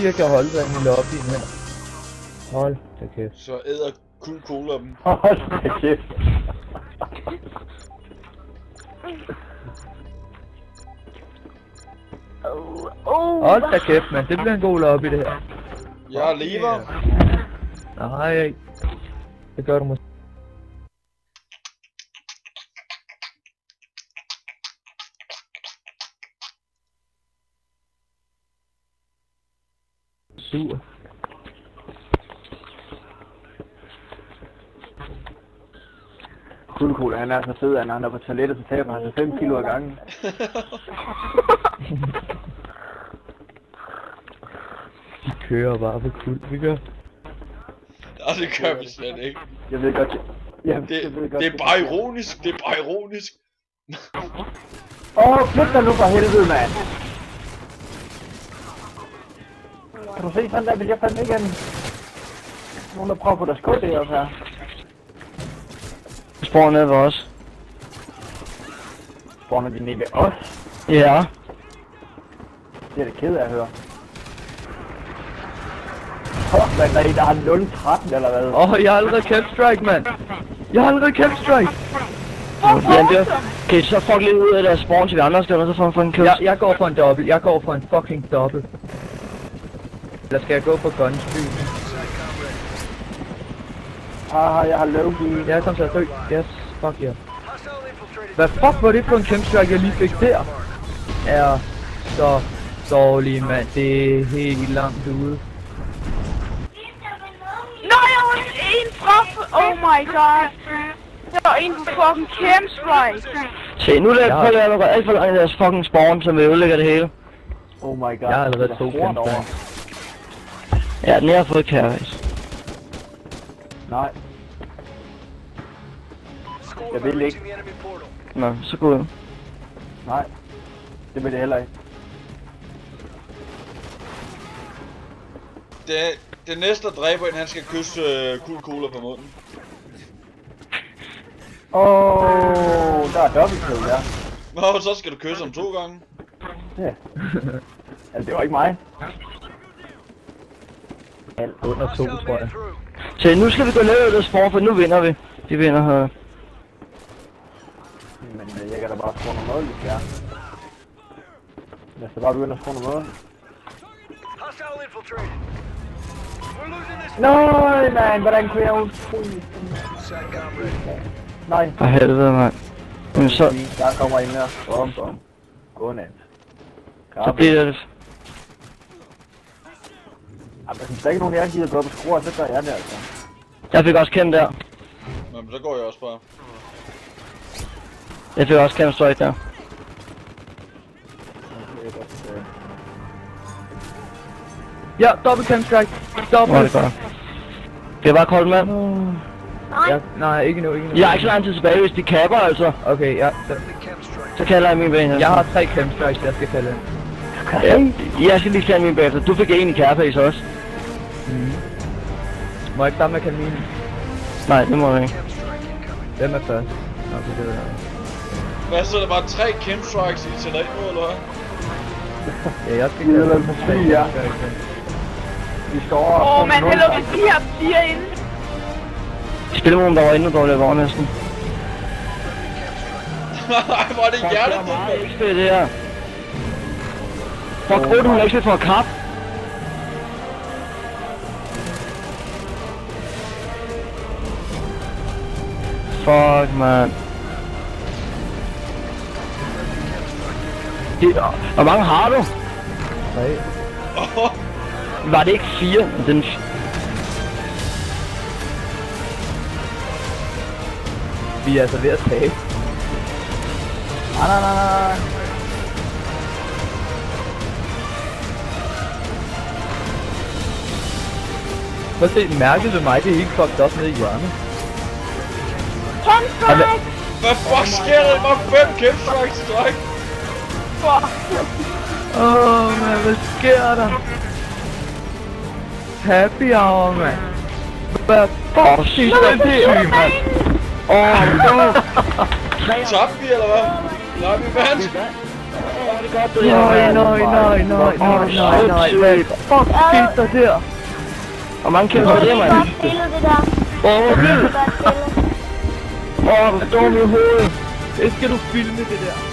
cirka holde sig inde i lobbyen her. Hold da kæft. Så æder kun cola dem. Hold da kæft. Hold da kæft, mand. Det bliver en god lobby, det her. Jeg lever. Nej, det gør du måske. Sur. Cool, han er så fed, at når han er på toilettet, så taber han sig 5 kilo ad gangen. De kører bare på kul, vi gør. Nej, det gør vi slet ikke. Jeg ved godt, Det er bare ironisk, det er bare ironisk. Flyt dig nu for helvede, mand! Kan du se sådan der, vil jeg fandme ikke en... Nogen der prøver på deres skuld det her. Spawner ned ved os. Spawner de ned ved os? Ja. Det er det ked af at høre. Mand, der er en, der har 0-13 eller hvad? Jeg har allerede Capstrike, mand. Jeg har allerede Capstrike. Ja, det kan I så fuck lidt ud af deres spawn til vi andre steder, så får man få en kill. Jeg går for en dobbelt. Jeg går for en fucking dobbelt. Eller skal jeg gå på Gunsby? Jeg har low-key. Ja, kom så, dø. Yes, fuck yeah. Hvad fuck var det for en Capstrike, jeg lige fik der? Er så dårlig, mand. Det er helt langt ude. Nej, jeg var en fra... Oh my god. Der var en fucking Capstrike. Se, nu lader jeg allerede alt for langt i deres fucking spawn, som vi ødelægger det hele. Oh my god. Jeg har allerede 2 Capstrike. Ja, den har fået Carries. Nej. Jeg vil ikke. Nå, så gå ud. Nej. Det vil det heller ikke. Det næste, der dræber en, han skal kysse cool cola på munden. Der er dobbeltkill, ja. Nå, så skal du kysse ham 2 gange. Ja. Altså, det var ikke mig. Alt under 2, tror jeg. Se, nu skal vi gå ned ud af spawn, for nu vinder vi. De vinder her. Men jeg kan da bare skrue noget mål, hvis jeg er. Jeg skal bare begynde at skrue noget mål. Nej, man, hvordan kunne jeg utroligt? Nej. For helvede, mand. Men så... Der kommer en her. Bom. Godnat. Så bliver det... Hvis der ikke nogen af jer gider gå op og skrue, så gør jeg det altså. Jeg fik også kendt der. Nå, men så går jeg også bare. Jeg fik også kendt strike der. Ja, dobbelt Capstrike. Dobbelt. Det var koldt, mand. Nej, ikke nu. Jeg har ikke så lang tid tilbage, hvis de kapper, altså. Okay, ja. Så kalder jeg min bane. Jeg har 3 Capstrikes, jeg skal kalde. Ja, jeg skal lige kalde min bagefter. Du fik en i Carface også. Må jeg ikke starte med at kalde mine? Nej, det må jeg ikke. Hvem er først? Okay, det er det. Hvad, så er der bare 3 Capstrikes i til dig nu, eller hvad? Ja, jeg skal kalde dem. Ja. Vi står over. Man hælder vi de her 4 inde. Spillemrum, der var endnu dårligere var næsten. Nej, hvor er det hjertet, det? Det er ikke spil, det her. Fuck, 800 XP for kap. Fuck, man. Hvor mange har du? 3. Var det ikke 4? Den... Vi er altså ved at tabe. Nej. Prøv at se, mærket ved mig, det er helt fucked op nede i hjørnet. Capstrike! Hvad fuck sker der? Det var 5 Capstrikes i træk. Fuck. Man, hvad sker der? Happy hour, man. Hvad fuck sker der, mand? Tabte vi, eller hvad? Nej, vi vandt. det godt, det der. Nej. Hvad fuck skete der der? Hvor mange kæmper det, mand? Godt spillet, det der. Hvor Godt spillet. du står med hovedet. Det skal du filme, det der.